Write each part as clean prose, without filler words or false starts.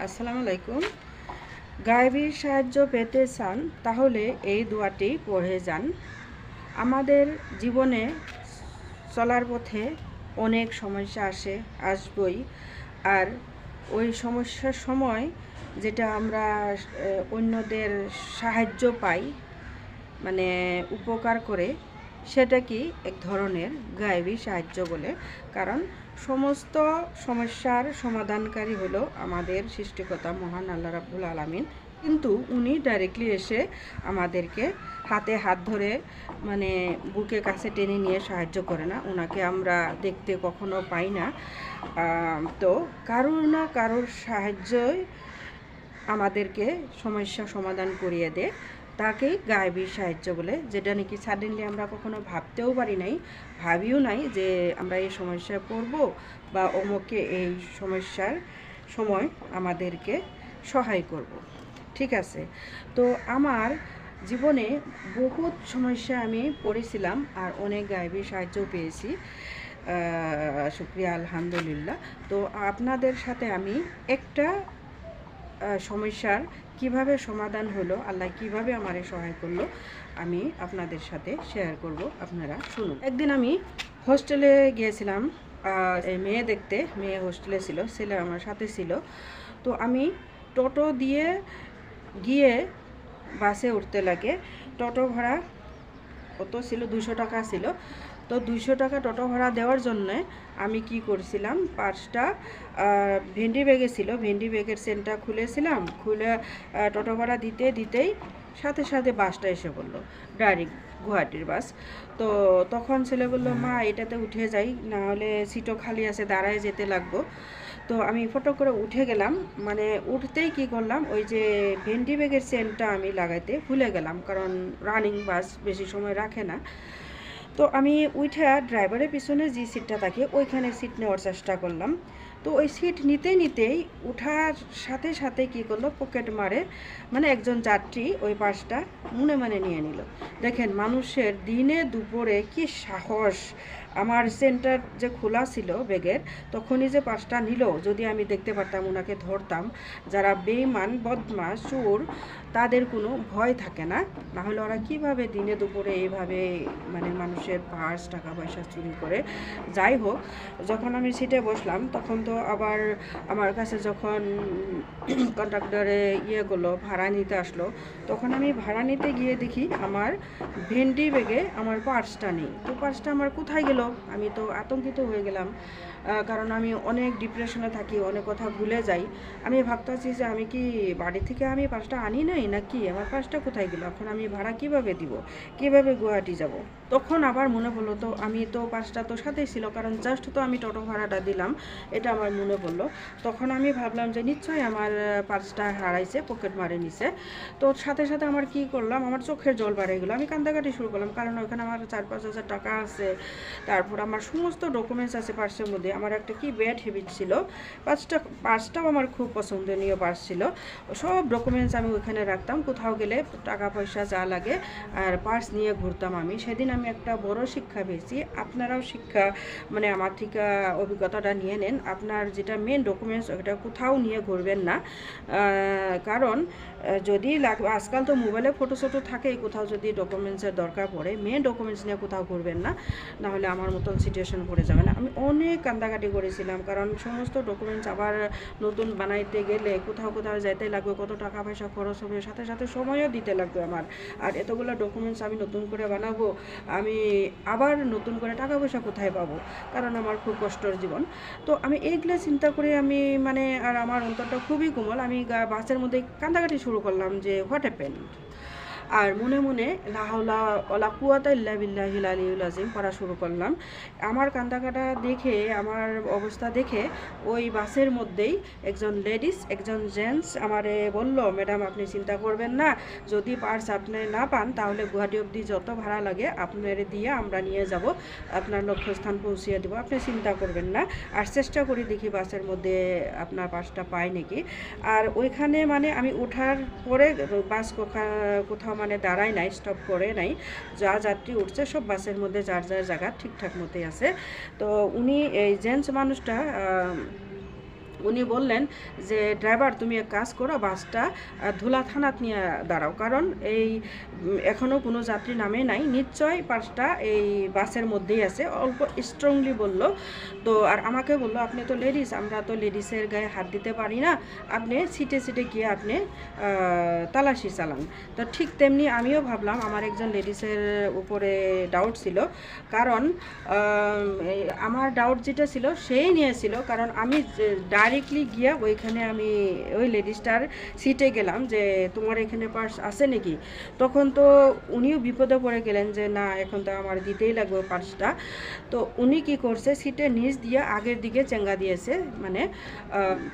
আসসালামু আলাইকুম। গায়েবী সাহায্য পেতে চান তাহলে এই দোয়াটি পড়ে যান। আমাদের জীবনে চলার পথে অনেক সমস্যা আসবই। আর ওই সমস্যার সময় যেটা আমরা অন্যদের সাহায্য পাই, মানে উপকার করে, সেটা কি এক ধরনের গায়েবী সাহায্য বলে। কারণ সমস্ত সমস্যার সমাধানকারী হলো আমাদের সৃষ্টিকর্তা মহান আল্লাহ রাব্বুল আলামিন। কিন্তু উনি ডাইরেক্টলি এসে আমাদেরকে হাতে হাত ধরে মানে বুকে কাছে টেনে নিয়ে সাহায্য করে না। ওনাকে আমরা দেখতে কখনো পাই না। তো কারোর না কারোর সাহায্যই আমাদেরকে সমস্যা সমাধান করিয়ে দেয়। তাকেই গায়েবী সাহায্য বলে, যেটা নাকি সাডেনলি আমরা কখনো ভাবতেও পারি নাই, ভাবিও নাই যে আমরা এই সমস্যায় পড়ব বা অমুকে এই সমস্যার সময় আমাদেরকে সহায় করব। ঠিক আছে, তো আমার জীবনে বহুত সমস্যা আমি পড়েছিলাম আর অনেক গায়েবী সাহায্যও পেয়েছি, শুকরিয়া আলহামদুলিল্লাহ। তো আপনাদের সাথে আমি একটা সমস্যার কিভাবে সমাধান হলো, আল্লাহ কিভাবে আমারে সহায় করলো, আমি আপনাদের সাথে শেয়ার করব। আপনারা শুনুন। একদিন আমি হোস্টেলে গিয়েছিলাম মেয়ে দেখতে। মেয়ে হোস্টেলে ছিল, ছেলে আমার সাথে ছিল। তো আমি টোটো দিয়ে গিয়ে বাসে উঠতে লাগে। টোটো ভাড়া কত ছিল? 200 টাকা ছিল। তো 200 টাকা টোটো ভাড়া দেওয়ার জন্যে আমি কি করছিলাম, পার্সটা ভেন্ডি ব্যাগে ছিল, ভেন্ডি ব্যাগের চেনটা খুলেছিলাম। খুলে টোটো ভাড়া দিতেই সাথে সাথে বাসটা এসে পড়লো, ডাইরেক্ট গুয়াহাটির বাস। তো তখন ছেলে বললো, মা এটাতে উঠে যাই, না হলে সিটও খালি আছে, দাঁড়ায় যেতে লাগবো। তো আমি ফটো করে উঠে গেলাম। মানে উঠতেই কি করলাম, ওই যে ভেন্ডি ব্যাগের চেনটা আমি লাগাইতে ভুলে গেলাম, কারণ রানিং বাস বেশি সময় রাখে না। তো আমি উঠে ড্রাইভারের পিছনে যে সিটটা থাকে ওইখানে সিট নেওয়ার চেষ্টা করলাম। তো ওই সিট নিতেই উঠার সাথে সাথে কী করলো, পকেট মারে মানে একজন যাত্রী ওই পাশটা মনে নিয়ে নিল। দেখেন মানুষের দিনে দুপুরে কি সাহস! আমার সেন্টার যে খোলা ছিল ব্যাগের, তখনই যে পাশটা নিল, যদি আমি দেখতে পারতাম ওনাকে ধরতাম। যারা বেঈমান বদমাশ চোর, তাদের কোনো ভয় থাকে না, নাহলে ওরা কিভাবে দিনে দুপুরে এইভাবে মানে মানুষের পার্স টাকা পয়সা চুরি করে। যাই হোক, যখন আমি সিটে বসলাম তখন তো আবার আমার কাছে যখন কন্ট্রাক্টরে করলো, ভাড়া নিতে আসলো, তখন আমি ভাড়া নিতে গিয়ে দেখি আমার ভেন্ডি ব্যাগে আমার পার্সটা নেই। তো পার্সটা আমার কোথায় গেল? আমি তো আতঙ্কিত হয়ে গেলাম, কারণ আমি অনেক ডিপ্রেশনে থাকি, অনেক কথা ভুলে যাই। আমি ভাবতেছি যে আমি কি বাড়ি থেকে আমি পার্সটা আনি নাই নাকি, আমার পার্সটা কোথায় গেল? এখন আমি ভাড়া কিভাবে দিব, কিভাবে গুয়াহাটি যাব? তখন আবার মনে পড়লো, তো আমি তো পার্সটা তো সাথেই ছিল, কারণ জাস্ট তো আমি টোটো ভাড়াটা দিলাম, এটা আমার মনে পড়লো। তখন আমি ভাবলাম যে নিশ্চয়ই আমার পার্সটা হারাইছে, পকেট মারে নিছে। তো সাথে সাথে আমার কি করলাম, আমার চোখের জল বাড়িয়ে গেলো, আমি কান্দাকাটি শুরু করলাম, কারণ ওখানে আমার 4-5 হাজার টাকা আছে, তারপর আমার সমস্ত ডকুমেন্টস আছে পার্সের মধ্যে। আমার একটা কি ব্যাড হ্যাবিট ছিল, পার্সটাও আমার খুব পছন্দনীয় পার্স ছিল। সব ডকুমেন্টস আমি ওইখানে রাখতাম, কোথাও গেলে টাকা পয়সা যা লাগে আর পার্স নিয়ে ঘুরতাম আমি। সেদিন আমি একটা বড় শিক্ষা পেয়েছি। আপনারাও শিক্ষা মানে আমার থেকে অভিজ্ঞতাটা নিয়ে নেন। আপনার যেটা মেন ডকুমেন্টস ওটা কোথাও নিয়ে ঘুরবেন না, কারণ যদি আজকাল তো মোবাইলে ফটো থাকেই, কোথাও যদি ডকুমেন্টসের দরকার পড়ে, মেন ডকুমেন্টস নিয়ে কোথাও ঘুরবেন না, নাহলে আমার মতন সিচুয়েশন পড়ে যাবে না। আমি অনেক কান্দাকাটি করেছিলাম, কারণ সমস্ত ডকুমেন্টস আবার নতুন বানাইতে গেলে কোথাও যাইতে লাগবে, কত টাকা পয়সা খরচ হবে, সাথে সাথে সময়ও দিতে লাগবে আমার। আর এতগুলো ডকুমেন্টস আমি নতুন করে বানাবো, আমি আবার নতুন করে টাকা পয়সা কোথায় পাবো, কারণ আমার খুব কষ্টের জীবন। তো আমি এইগুলো চিন্তা করে আমি মানে, আর আমার অন্তরটা খুবই কোমল, আমি বাসের মধ্যে কান্দাকাটি শুরু করলাম যে হোয়াট হ্যাপেন্ড। আর মনে মনে লা হাওলা ওয়ালা কুওয়াতা ইল্লা বিল্লাহিল আলিয়্যিল আযীম পড়া শুরু করলাম। আমার কান্দাকাটা দেখে, আমার অবস্থা দেখে ওই বাসের মধ্যেই একজন লেডিস একজন জেন্টস আমারে বলল, ম্যাডাম আপনি চিন্তা করবেন না, যদি পার্স আপনি না পান তাহলে গুয়াহাটি অবধি যত ভাড়া লাগে আপনার দিয়ে আমরা নিয়ে যাব, আপনার লক্ষ্যস্থান পৌঁছিয়ে দেবো, আপনি চিন্তা করবেন না। আর চেষ্টা করি দেখি বাসের মধ্যে আপনার পার্সটা পাই নাকি। আর ওইখানে মানে আমি ওঠার পরে বাস কোথাও মানে দাঁড়ায় নাই, স্টপ করে নাই, যা যাত্রী উঠছে সব বাসের মধ্যে যার জায়গা ঠিকঠাক মতোই আছে। তো উনি এই জেন্টস মানুষটা উনি বললেন যে ড্রাইভার তুমি এক কাজ করো, বাসটা ধুলা থানাত নিয়ে দাঁড়াও, কারণ এই এখনও কোনো যাত্রী নামে নাই, নিশ্চয় পার্সটা এই বাসের মধ্যেই আছে, অল্প স্ট্রংলি বলল। তো আর আমাকে বললো আপনি তো লেডিস, আমরা তো লেডিসের গায়ে হাত দিতে পারি না, আপনি সিটে সিটে গিয়ে আপনি তালাশি চালান। তো ঠিক তেমনি আমিও ভাবলাম আমার একজন লেডিসের উপরে ডাউট ছিল, কারণ আমার ডাউট যেটা ছিল সেই নিয়েছিল, কারণ আমি ডাইরেক্টলি গিয়ে ওইখানে আমি ওই লেডিসটার সিটে গেলাম যে তোমার এখানে পার্স আছে নাকি। তখন তো উনিও বিপদে পড়ে গেলেন যে না এখন তো আমার দিতেই লাগবে পার্সটা। তো উনি কি করছে, সিটের নিচ দিয়ে আগের দিকে চেঙ্গা দিয়েছে মানে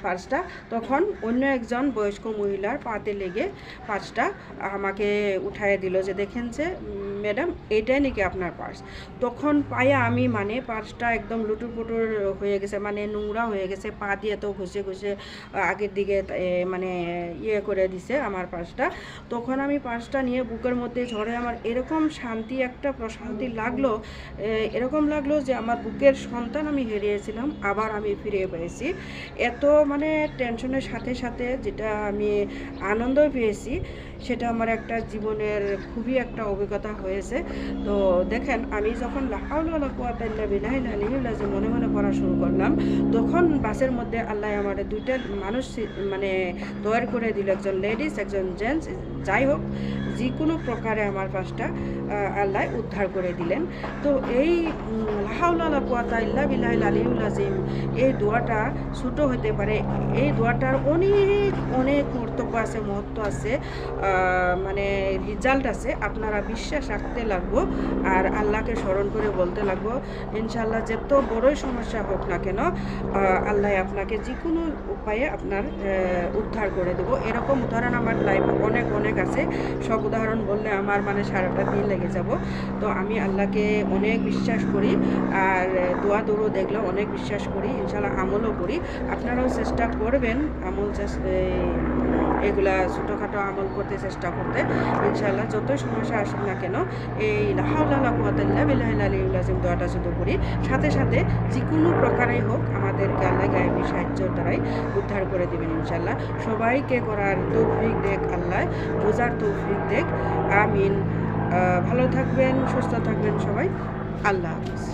পার্সটা। তখন অন্য একজন বয়স্ক মহিলার পাতে লেগে পার্সটা আমাকে উঠায় দিল যে দেখেন যে ম্যাডাম এটাই নাকি আপনার পার্স। তখন পায়ে আমি মানে পার্সটা একদম লুটুর পুটুর হয়ে গেছে, মানে নোংরা হয়ে গেছে, পা দিয়ে তো ঘষে ঘষে আগের দিকে মানে ইয়ে করে দিছে আমার পার্সটা। তখন আমি পার্সটা নিয়ে বুকের মধ্যে ঝরে আমার এরকম শান্তি, একটা প্রশান্তি লাগলো, এরকম লাগলো যে আমার বুকের সন্তান আমি হারিয়েছিলাম আবার আমি ফিরে পেয়েছি। এত মানে টেনশনের সাথে সাথে যেটা আমি আনন্দ পেয়েছি, সেটা আমার একটা জীবনের খুবই একটা অভিজ্ঞতা হয়েছে। তো দেখেন আমি যখন লা হাওলা ওয়ালা কুওয়াতা ইল্লা বিল্লাহিল আলিয়্যিল আযীম মনে মনে পড়া শুরু করলাম, তখন বাসের মধ্যে আল্লাহ আমার দুইটা মানুষ মানে তৈরি করে দিল, একজন লেডিস একজন জেন্টস, যাই হোক যে কোনো প্রকারে আমার পাশটা আল্লাহ উদ্ধার করে দিলেন। তো এই লা হাওলা ওয়ালা কুওয়াতা ইল্লা বিল্লাহিল আলিয়্যিল আযীম এই দোয়াটা ছোটো হতে পারে, এই দোয়াটার অনেক অনেক কর্তব্য আছে, মহত্ব আছে, মানে রেজাল্ট আছে। আপনারা বিশ্বাস রাখতে লাগবো আর আল্লাহকে স্মরণ করে বলতে লাগবো, ইনশাআল্লাহ যত বড়ই সমস্যা হোক না কেন আল্লাহ আপনাকে যে কোনো উপায়ে আপনার উদ্ধার করে দেবো। এরকম উদাহরণ আমার লাইফে অনেক অনেক আছে, সব উদাহরণ বললে আমার মানে সারাটা দিন লেগে যাব। তো আমি আল্লাহকে অনেক বিশ্বাস করি আর দোয়া দৌড়ও দেখলেও অনেক বিশ্বাস করি, ইনশাআল্লাহ আমলও করি। আপনারাও চেষ্টা করবেন আমল এগুলা ছোটোখাটো আমল করতে চেষ্টা করতে, ইনশাআল্লাহ যতই সমস্যা আসুক না কেন এই লা হাওলা ওয়ালা কুওয়াতা ইল্লা বিল্লাহিল আলিয়্যিল আযীম দোয়াটা শুধু করি, সাথে সাথে যে কোনো প্রকারেই হোক আমাদেরকে আল্লাহ গায়েবী সাহায্যের দ্বারাই উদ্ধার করে দেবেন ইনশাআল্লাহ। সবাইকে করার তৌফিক দেখ আল্লাহ, বোঝার তৌফিক দেখ, আমিন। ভালো থাকবেন, সুস্থ থাকবেন সবাই, আল্লাহ হাফিজ।